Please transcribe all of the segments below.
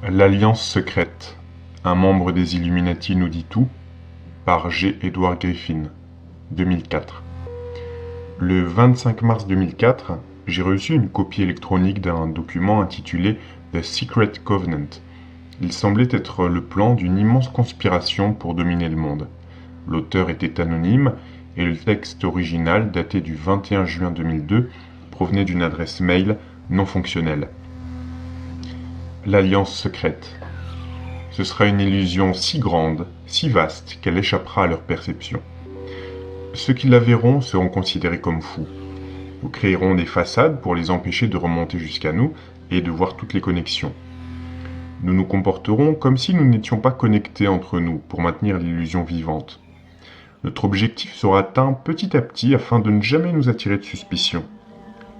L'Alliance secrète. Un membre des Illuminati nous dit tout, par G. Edward Griffin, 2004. Le 25 mars 2004, j'ai reçu une copie électronique d'un document intitulé The Secret Covenant. Il semblait être le plan d'une immense conspiration pour dominer le monde. L'auteur était anonyme et le texte original, daté du 21 juin 2002, provenait d'une adresse mail non fonctionnelle. L'Alliance secrète. Ce sera une illusion si grande, si vaste, qu'elle échappera à leur perception. Ceux qui la verront seront considérés comme fous. Nous créerons des façades pour les empêcher de remonter jusqu'à nous et de voir toutes les connexions. Nous nous comporterons comme si nous n'étions pas connectés entre nous pour maintenir l'illusion vivante. Notre objectif sera atteint petit à petit afin de ne jamais nous attirer de suspicion.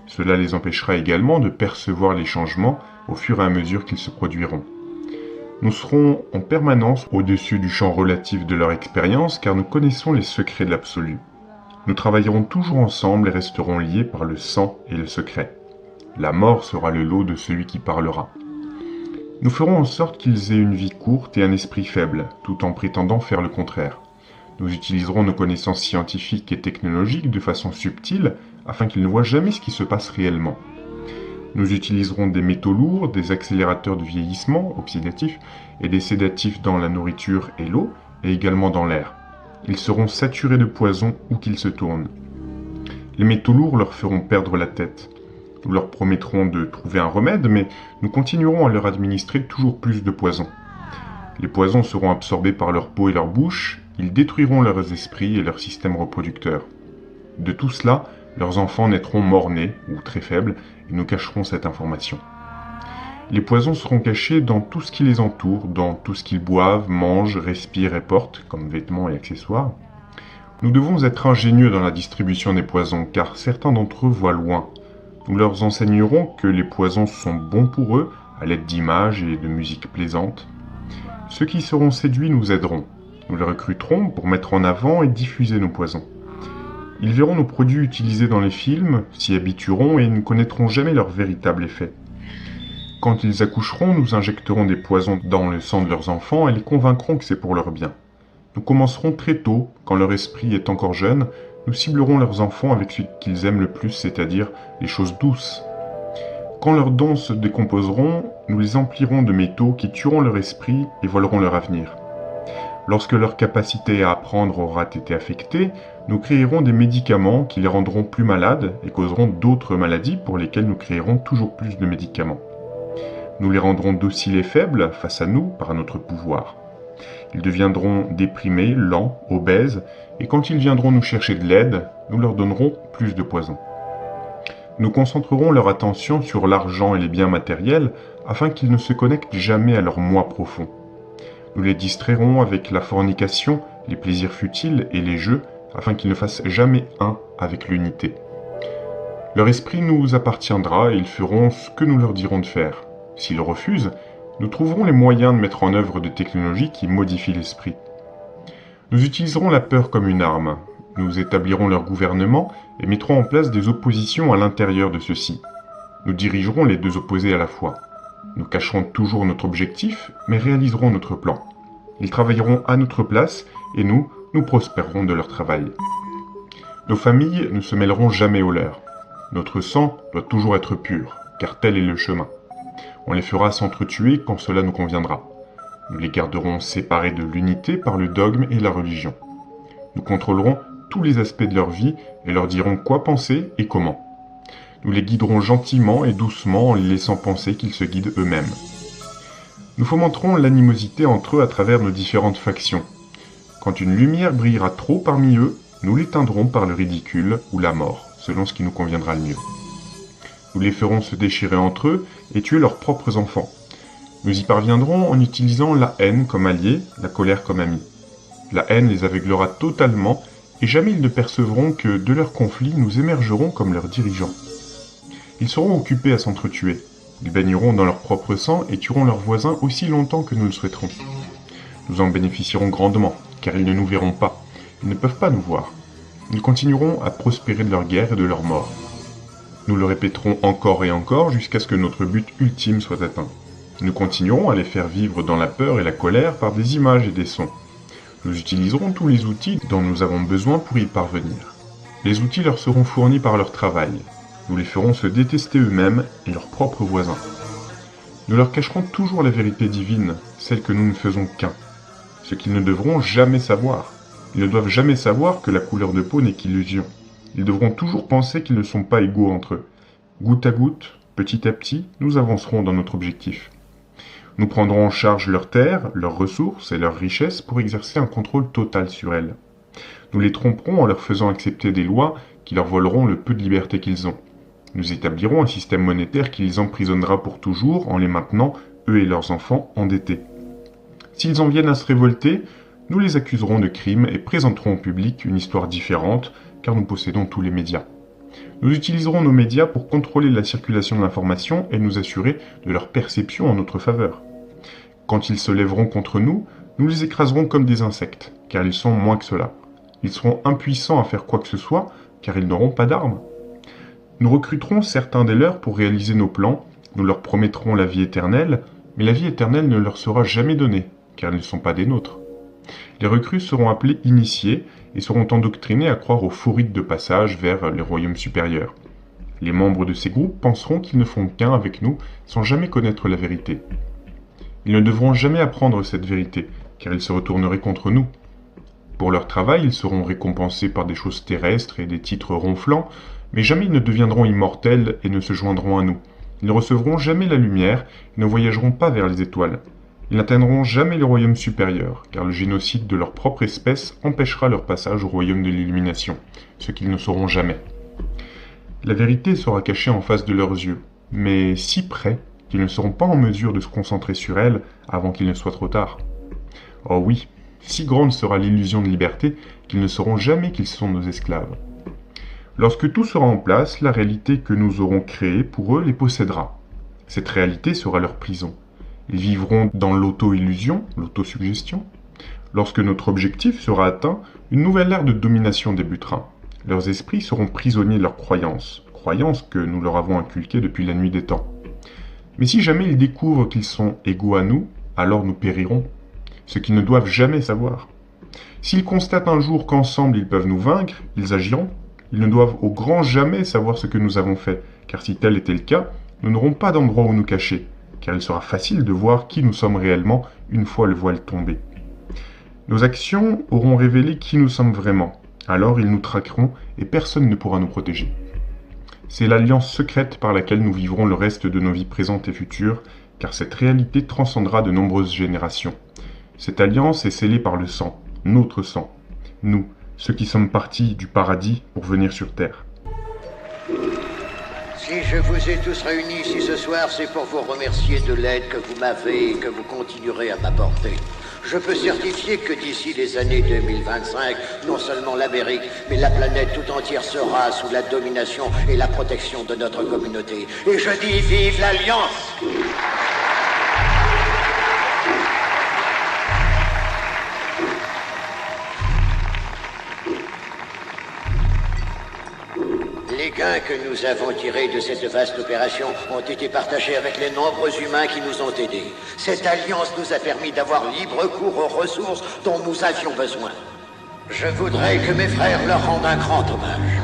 Cela les empêchera également de percevoir les changements au fur et à mesure qu'ils se produiront. Nous serons en permanence au-dessus du champ relatif de leur expérience car nous connaissons les secrets de l'absolu. Nous travaillerons toujours ensemble et resterons liés par le sang et le secret. La mort sera le lot de celui qui parlera. Nous ferons en sorte qu'ils aient une vie courte et un esprit faible, tout en prétendant faire le contraire. Nous utiliserons nos connaissances scientifiques et technologiques de façon subtile afin qu'ils ne voient jamais ce qui se passe réellement. Nous utiliserons des métaux lourds, des accélérateurs de vieillissement oxydatifs et des sédatifs dans la nourriture et l'eau, et également dans l'air. Ils seront saturés de poison où qu'ils se tournent. Les métaux lourds leur feront perdre la tête. Nous leur promettrons de trouver un remède, mais nous continuerons à leur administrer toujours plus de poison. Les poisons seront absorbés par leur peau et leur bouche, ils détruiront leurs esprits et leur système reproducteur. De tout cela, leurs enfants naîtront morts-nés ou très faibles et nous cacherons cette information. Les poisons seront cachés dans tout ce qui les entoure, dans tout ce qu'ils boivent, mangent, respirent et portent, comme vêtements et accessoires. Nous devons être ingénieux dans la distribution des poisons, car certains d'entre eux voient loin. Nous leur enseignerons que les poisons sont bons pour eux, à l'aide d'images et de musique plaisante. Ceux qui seront séduits nous aideront. Nous les recruterons pour mettre en avant et diffuser nos poisons. Ils verront nos produits utilisés dans les films, s'y habitueront et ne connaîtront jamais leur véritable effet. Quand ils accoucheront, nous injecterons des poisons dans le sang de leurs enfants et les convaincrons que c'est pour leur bien. Nous commencerons très tôt, quand leur esprit est encore jeune, nous ciblerons leurs enfants avec ce qu'ils aiment le plus, c'est-à-dire les choses douces. Quand leurs dons se décomposeront, nous les emplirons de métaux qui tueront leur esprit et voleront leur avenir. Lorsque leur capacité à apprendre aura été affectée, nous créerons des médicaments qui les rendront plus malades et causeront d'autres maladies pour lesquelles nous créerons toujours plus de médicaments. Nous les rendrons dociles et faibles face à nous par notre pouvoir. Ils deviendront déprimés, lents, obèses, et quand ils viendront nous chercher de l'aide, nous leur donnerons plus de poison. Nous concentrerons leur attention sur l'argent et les biens matériels afin qu'ils ne se connectent jamais à leur moi profond. Nous les distrairons avec la fornication, les plaisirs futiles et les jeux, afin qu'ils ne fassent jamais un avec l'unité. Leur esprit nous appartiendra et ils feront ce que nous leur dirons de faire. S'ils refusent, nous trouverons les moyens de mettre en œuvre des technologies qui modifient l'esprit. Nous utiliserons la peur comme une arme. Nous établirons leur gouvernement et mettrons en place des oppositions à l'intérieur de ceux-ci. Nous dirigerons les deux opposés à la fois. Nous cacherons toujours notre objectif, mais réaliserons notre plan. Ils travailleront à notre place et nous prospérerons de leur travail. Nos familles ne se mêleront jamais au leur. Notre sang doit toujours être pur, car tel est le chemin. On les fera s'entretuer quand cela nous conviendra. Nous les garderons séparés de l'unité par le dogme et la religion. Nous contrôlerons tous les aspects de leur vie et leur dirons quoi penser et comment. Nous les guiderons gentiment et doucement en les laissant penser qu'ils se guident eux-mêmes. Nous fomenterons l'animosité entre eux à travers nos différentes factions. Quand une lumière brillera trop parmi eux, nous l'éteindrons par le ridicule ou la mort, selon ce qui nous conviendra le mieux. Nous les ferons se déchirer entre eux et tuer leurs propres enfants. Nous y parviendrons en utilisant la haine comme allié, la colère comme ami. La haine les aveuglera totalement et jamais ils ne percevront que de leur conflit nous émergerons comme leurs dirigeants. Ils seront occupés à s'entretuer. Ils baigneront dans leur propre sang et tueront leurs voisins aussi longtemps que nous le souhaiterons. Nous en bénéficierons grandement, car ils ne nous verront pas. Ils ne peuvent pas nous voir. Ils continueront à prospérer de leur guerre et de leur mort. Nous le répéterons encore et encore jusqu'à ce que notre but ultime soit atteint. Nous continuerons à les faire vivre dans la peur et la colère par des images et des sons. Nous utiliserons tous les outils dont nous avons besoin pour y parvenir. Les outils leur seront fournis par leur travail. Nous les ferons se détester eux-mêmes et leurs propres voisins. Nous leur cacherons toujours la vérité divine, celle que nous ne faisons qu'un. Ce qu'ils ne devront jamais savoir. Ils ne doivent jamais savoir que la couleur de peau n'est qu'illusion. Ils devront toujours penser qu'ils ne sont pas égaux entre eux. Goutte à goutte, petit à petit, nous avancerons dans notre objectif. Nous prendrons en charge leurs terres, leurs ressources et leurs richesses pour exercer un contrôle total sur elles. Nous les tromperons en leur faisant accepter des lois qui leur voleront le peu de liberté qu'ils ont. Nous établirons un système monétaire qui les emprisonnera pour toujours en les maintenant, eux et leurs enfants, endettés. S'ils en viennent à se révolter, nous les accuserons de crimes et présenterons au public une histoire différente, car nous possédons tous les médias. Nous utiliserons nos médias pour contrôler la circulation de l'information et nous assurer de leur perception en notre faveur. Quand ils se lèveront contre nous, nous les écraserons comme des insectes, car ils sont moins que cela. Ils seront impuissants à faire quoi que ce soit, car ils n'auront pas d'armes. Nous recruterons certains des leurs pour réaliser nos plans, nous leur promettrons la vie éternelle, mais la vie éternelle ne leur sera jamais donnée, car ils ne sont pas des nôtres. Les recrues seront appelés initiés et seront endoctrinés à croire aux faux rites de passage vers les royaumes supérieurs. Les membres de ces groupes penseront qu'ils ne font qu'un avec nous sans jamais connaître la vérité. Ils ne devront jamais apprendre cette vérité, car ils se retourneraient contre nous. Pour leur travail, ils seront récompensés par des choses terrestres et des titres ronflants, mais jamais ils ne deviendront immortels et ne se joindront à nous. Ils ne recevront jamais la lumière et ne voyageront pas vers les étoiles. Ils n'atteindront jamais les royaumes supérieurs, car le génocide de leur propre espèce empêchera leur passage au royaume de l'illumination, ce qu'ils ne sauront jamais. La vérité sera cachée en face de leurs yeux, mais si près qu'ils ne seront pas en mesure de se concentrer sur elle avant qu'il ne soit trop tard. Oh oui, si grande sera l'illusion de liberté qu'ils ne sauront jamais qu'ils sont nos esclaves. Lorsque tout sera en place, la réalité que nous aurons créée pour eux les possédera. Cette réalité sera leur prison. Ils vivront dans l'auto-illusion, l'autosuggestion. Lorsque notre objectif sera atteint, une nouvelle ère de domination débutera. Leurs esprits seront prisonniers de leurs croyances, croyances que nous leur avons inculquées depuis la nuit des temps. Mais si jamais ils découvrent qu'ils sont égaux à nous, alors nous périrons, ce qu'ils ne doivent jamais savoir. S'ils constatent un jour qu'ensemble ils peuvent nous vaincre, ils agiront. Ils ne doivent au grand jamais savoir ce que nous avons fait, car si tel était le cas, nous n'aurons pas d'endroit où nous cacher, car il sera facile de voir qui nous sommes réellement une fois le voile tombé. Nos actions auront révélé qui nous sommes vraiment, alors ils nous traqueront et personne ne pourra nous protéger. C'est l'alliance secrète par laquelle nous vivrons le reste de nos vies présentes et futures, car cette réalité transcendra de nombreuses générations. Cette alliance est scellée par le sang, notre sang, nous, ceux qui sommes partis du paradis pour venir sur terre. Si je vous ai tous réunis ici ce soir, c'est pour vous remercier de l'aide que vous m'avez et que vous continuerez à m'apporter. Je peux certifier que d'ici les années 2025, non seulement l'Amérique, mais la planète tout entière sera sous la domination et la protection de notre communauté. Et je dis vive l'Alliance! Les gains que nous avons tirés de cette vaste opération ont été partagés avec les nombreux humains qui nous ont aidés. Cette alliance nous a permis d'avoir libre cours aux ressources dont nous avions besoin. Je voudrais que mes frères leur rendent un grand hommage.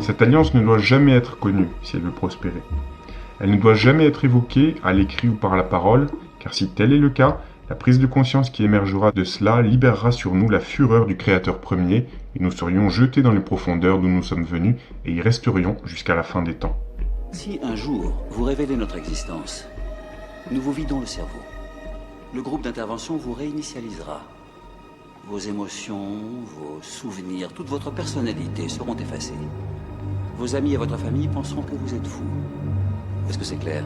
Cette alliance ne doit jamais être connue si elle veut prospérer. Elle ne doit jamais être évoquée à l'écrit ou par la parole, car si tel est le cas, la prise de conscience qui émergera de cela libérera sur nous la fureur du Créateur premier et nous serions jetés dans les profondeurs d'où nous sommes venus et y resterions jusqu'à la fin des temps. Si un jour vous révélez notre existence, nous vous vidons le cerveau. Le groupe d'intervention vous réinitialisera. Vos émotions, vos souvenirs, toute votre personnalité seront effacées. Vos amis et votre famille penseront que vous êtes fou. Est-ce que c'est clair ?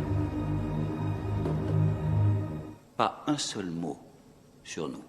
Pas un seul mot sur nous.